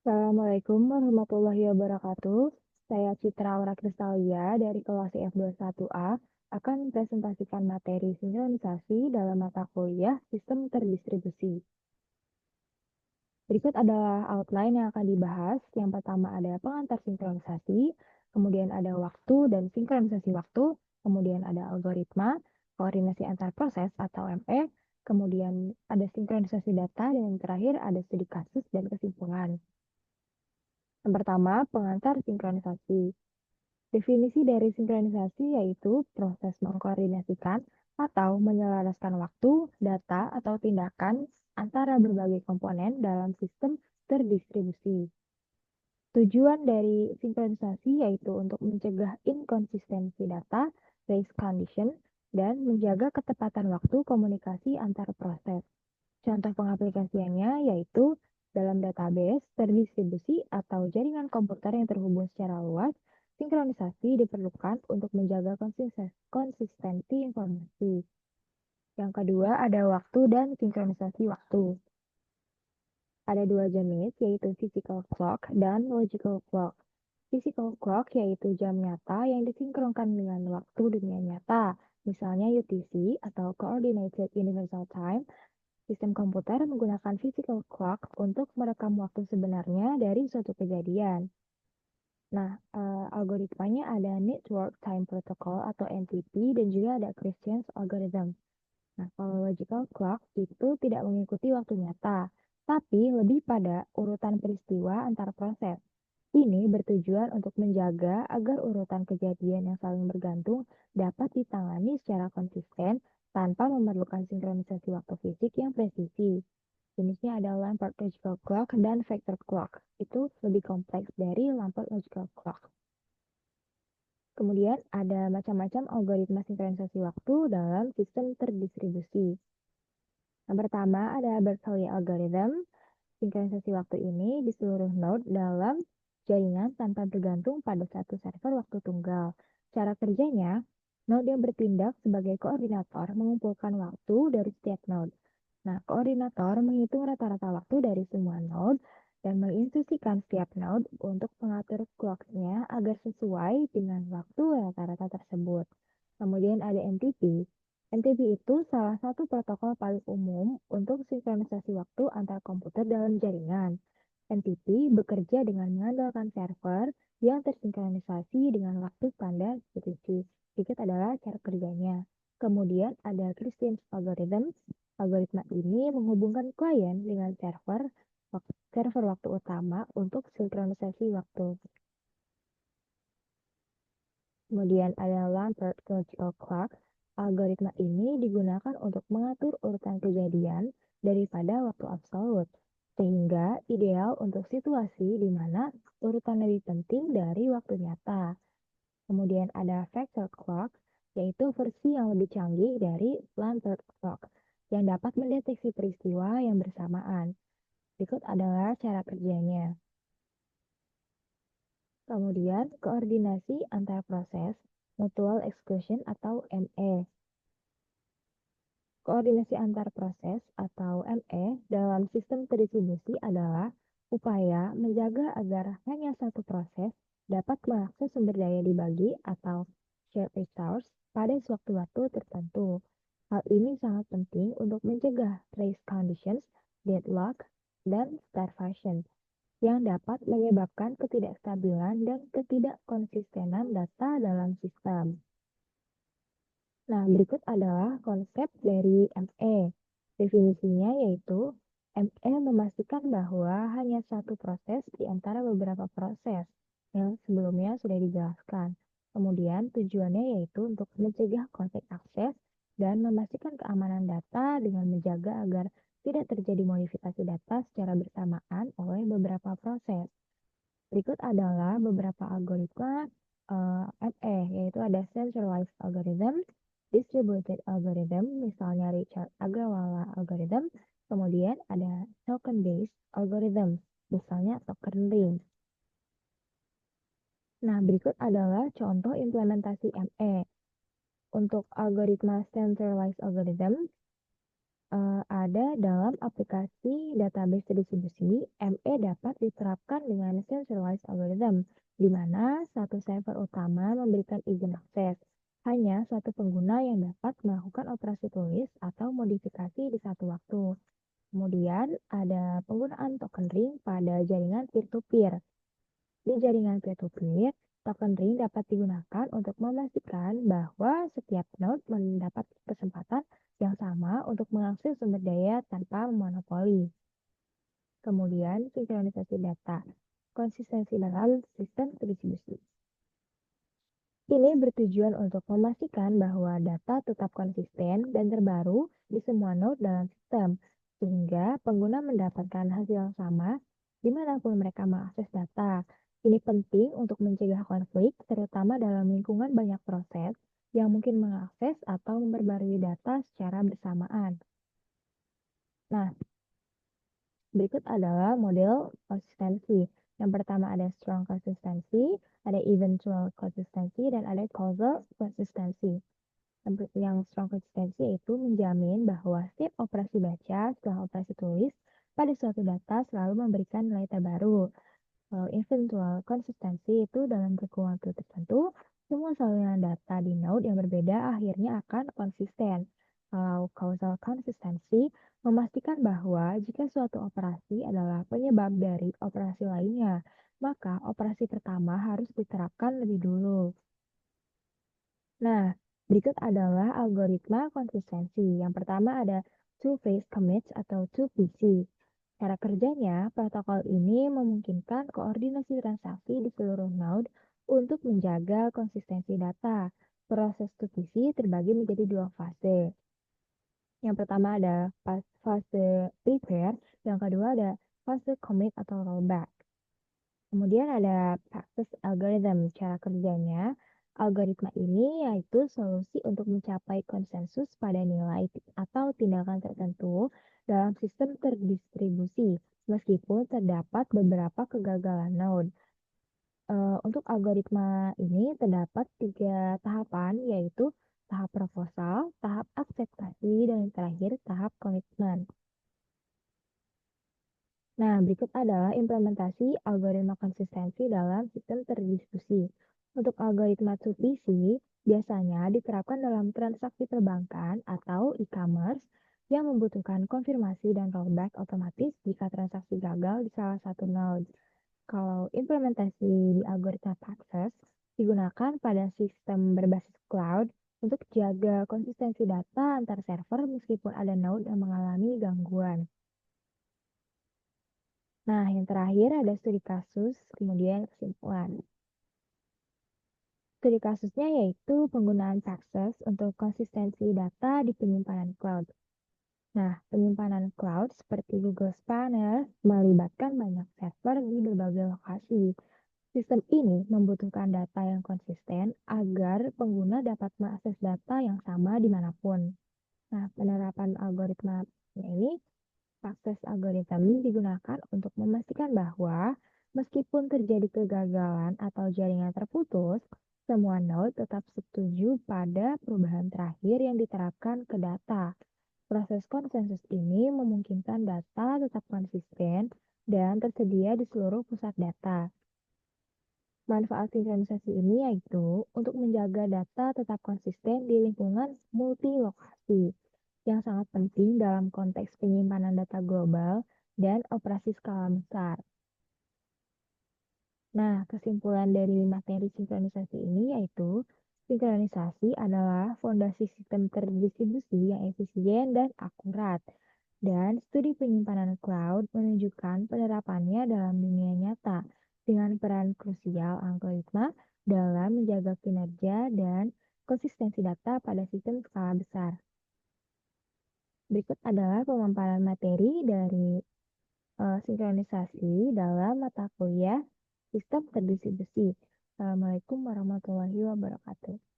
Assalamualaikum warahmatullahi wabarakatuh. Saya Citra Aura Kristalia dari kelas F21A akan presentasikan materi sinkronisasi dalam mata kuliah Sistem Terdistribusi. Berikut adalah outline yang akan dibahas. Yang pertama ada pengantar sinkronisasi, kemudian ada waktu dan sinkronisasi waktu, kemudian ada algoritma, koordinasi antar proses atau ME, kemudian ada sinkronisasi data, dan yang terakhir ada studi kasus dan kesimpulan. Yang pertama, pengantar sinkronisasi. Definisi dari sinkronisasi yaitu proses mengkoordinasikan atau menyelaraskan waktu, data, atau tindakan antara berbagai komponen dalam sistem terdistribusi. Tujuan dari sinkronisasi yaitu untuk mencegah inkonsistensi data, race condition, dan menjaga ketepatan waktu komunikasi antar proses. Contoh pengaplikasiannya yaitu dalam database, terdistribusi, atau jaringan komputer yang terhubung secara luas, sinkronisasi diperlukan untuk menjaga konsistensi informasi. Yang kedua ada waktu dan sinkronisasi waktu. Ada dua jenis, yaitu physical clock dan logical clock. Physical clock yaitu jam nyata yang disinkronkan dengan waktu dunia nyata, misalnya UTC atau Coordinated Universal Time. Sistem komputer menggunakan physical clock untuk merekam waktu sebenarnya dari suatu kejadian. Nah, algoritmanya ada Network Time Protocol atau NTP dan juga ada Christian's algorithm. Nah, kalau logical clock itu tidak mengikuti waktu nyata, tapi lebih pada urutan peristiwa antar proses. Ini bertujuan untuk menjaga agar urutan kejadian yang saling bergantung dapat ditangani secara konsisten tanpa memerlukan sinkronisasi waktu fisik yang presisi. Jenisnya ada Lampert Logical Clock dan Vector Clock. Itu lebih kompleks dari Lampert Logical Clock. Kemudian ada macam-macam algoritma sinkronisasi waktu dalam sistem terdistribusi. Yang pertama ada Bernoulli algorithm. Sinkronisasi waktu ini di seluruh node dalam jaringan tanpa bergantung pada satu server waktu tunggal. Cara kerjanya, node yang bertindak sebagai koordinator mengumpulkan waktu dari setiap node. Nah, koordinator menghitung rata-rata waktu dari semua node dan menginstruksikan setiap node untuk mengatur clock-nya agar sesuai dengan waktu rata-rata tersebut. Kemudian ada NTP. NTP itu salah satu protokol paling umum untuk sinkronisasi waktu antar komputer dalam jaringan. NTP bekerja dengan mengandalkan server yang tersinkronisasi dengan waktu standar UTC. Berikut adalah cara kerjanya. Kemudian ada Christian's algorithm. Algoritma ini menghubungkan klien dengan server waktu utama untuk sinkronisasi waktu. Kemudian ada Lampert Logical Clock. Algoritma ini digunakan untuk mengatur urutan kejadian daripada waktu absolut, sehingga ideal untuk situasi di mana urutan lebih penting dari waktu nyata. Kemudian ada Vector Clock, yaitu versi yang lebih canggih dari Lampert Clock, yang dapat mendeteksi peristiwa yang bersamaan. Berikut adalah cara kerjanya. Kemudian, koordinasi antar proses, mutual exclusion atau ME. Koordinasi antar proses atau ME dalam sistem terdistribusi adalah upaya menjaga agar hanya satu proses dapat mengakses sumber daya dibagi atau shared resource pada sewaktu-waktu tertentu. Hal ini sangat penting untuk mencegah race conditions, deadlock, dan starvation yang dapat menyebabkan ketidakstabilan dan ketidakkonsistenan data dalam sistem. Nah, berikut adalah konsep dari ME. Definisinya yaitu ME memastikan bahwa hanya satu proses di antara beberapa proses yang sebelumnya sudah dijelaskan. Kemudian tujuannya yaitu untuk mencegah konflik akses dan memastikan keamanan data dengan menjaga agar tidak terjadi modifikasi data secara bersamaan oleh beberapa proses. Berikut adalah beberapa algoritma ME, yaitu ada centralized algorithm, distributed algorithm, misalnya Richard Agrawala algorithm, kemudian ada token-based algorithm, misalnya token ring. Nah, berikut adalah contoh implementasi ME. Untuk algoritma centralized algorithm, Ada dalam aplikasi database distribusi, ME dapat diterapkan dengan centralized algorithm, di mana satu server utama memberikan izin akses. Hanya satu pengguna yang dapat melakukan operasi tulis atau modifikasi di satu waktu. Kemudian ada penggunaan token ring pada jaringan peer-to-peer. Di jaringan peer-to-peer, token ring dapat digunakan untuk memastikan bahwa setiap node mendapat kesempatan yang sama untuk mengakses sumber daya tanpa monopoli. Kemudian, sinkronisasi data, konsistensi dalam sistem distribusi. Ini bertujuan untuk memastikan bahwa data tetap konsisten dan terbaru di semua node dalam sistem, sehingga pengguna mendapatkan hasil yang sama dimanapun mereka mengakses data. Ini penting untuk mencegah konflik, terutama dalam lingkungan banyak proses yang mungkin mengakses atau memperbarui data secara bersamaan. Nah, berikut adalah model konsistensi. Yang pertama ada strong consistency, ada eventual consistency, dan ada causal consistency. Yang strong consistency yaitu menjamin bahwa setiap operasi baca setelah operasi tulis pada suatu data selalu memberikan nilai terbaru. Kalau eventual consistency itu dalam kurun waktu tertentu, semua salinan data di node yang berbeda akhirnya akan konsisten. Kalau causal consistency memastikan bahwa jika suatu operasi adalah penyebab dari operasi lainnya, maka operasi pertama harus diterapkan lebih dulu. Nah, berikut adalah algoritma konsistensi. Yang pertama ada two-phase commits atau 2PC. Cara kerjanya, protokol ini memungkinkan koordinasi transaksi di seluruh node untuk menjaga konsistensi data. Proses 2PC terbagi menjadi dua fase. Yang pertama ada fase prepare, yang kedua ada fase commit atau rollback. Kemudian ada practice algorithm. Cara kerjanya, algoritma ini yaitu solusi untuk mencapai konsensus pada nilai atau tindakan tertentu dalam sistem terdistribusi, meskipun terdapat beberapa kegagalan node. Untuk algoritma ini terdapat tiga tahapan, yaitu tahap proposal, tahap akseptasi, dan terakhir tahap komitmen. Nah, berikut adalah implementasi algoritma konsistensi dalam sistem terdiskusi. Untuk algoritma 2PC, biasanya diterapkan dalam transaksi perbankan atau e-commerce yang membutuhkan konfirmasi dan rollback otomatis jika transaksi gagal di salah satu node. Kalau implementasi di algoritma Paxos digunakan pada sistem berbasis cloud untuk jaga konsistensi data antar server meskipun ada node yang mengalami gangguan. Nah, yang terakhir ada studi kasus, kemudian kesimpulan. Studi kasusnya yaitu penggunaan Paxos untuk konsistensi data di penyimpanan cloud. Nah, penyimpanan cloud seperti Google Spanner melibatkan banyak server di berbagai lokasi. Sistem ini membutuhkan data yang konsisten agar pengguna dapat mengakses data yang sama dimanapun. Nah, penerapan algoritma ini Sukses algoritma digunakan untuk memastikan bahwa meskipun terjadi kegagalan atau jaringan terputus, semua node tetap setuju pada perubahan terakhir yang diterapkan ke data. Proses konsensus ini memungkinkan data tetap konsisten dan tersedia di seluruh pusat data. Manfaat sinkronisasi ini yaitu untuk menjaga data tetap konsisten di lingkungan multilokasi yang sangat penting dalam konteks penyimpanan data global dan operasi skala besar. Nah, kesimpulan dari materi sinkronisasi ini yaitu sinkronisasi adalah fondasi sistem terdistribusi yang efisien dan akurat. Dan studi penyimpanan cloud menunjukkan penerapannya dalam dunia nyata dengan peran krusial algoritma dalam menjaga kinerja dan konsistensi data pada sistem skala besar. Berikut adalah pemaparan materi dari sinkronisasi dalam mata kuliah sistem terdistribusi. Assalamualaikum warahmatullahi wabarakatuh.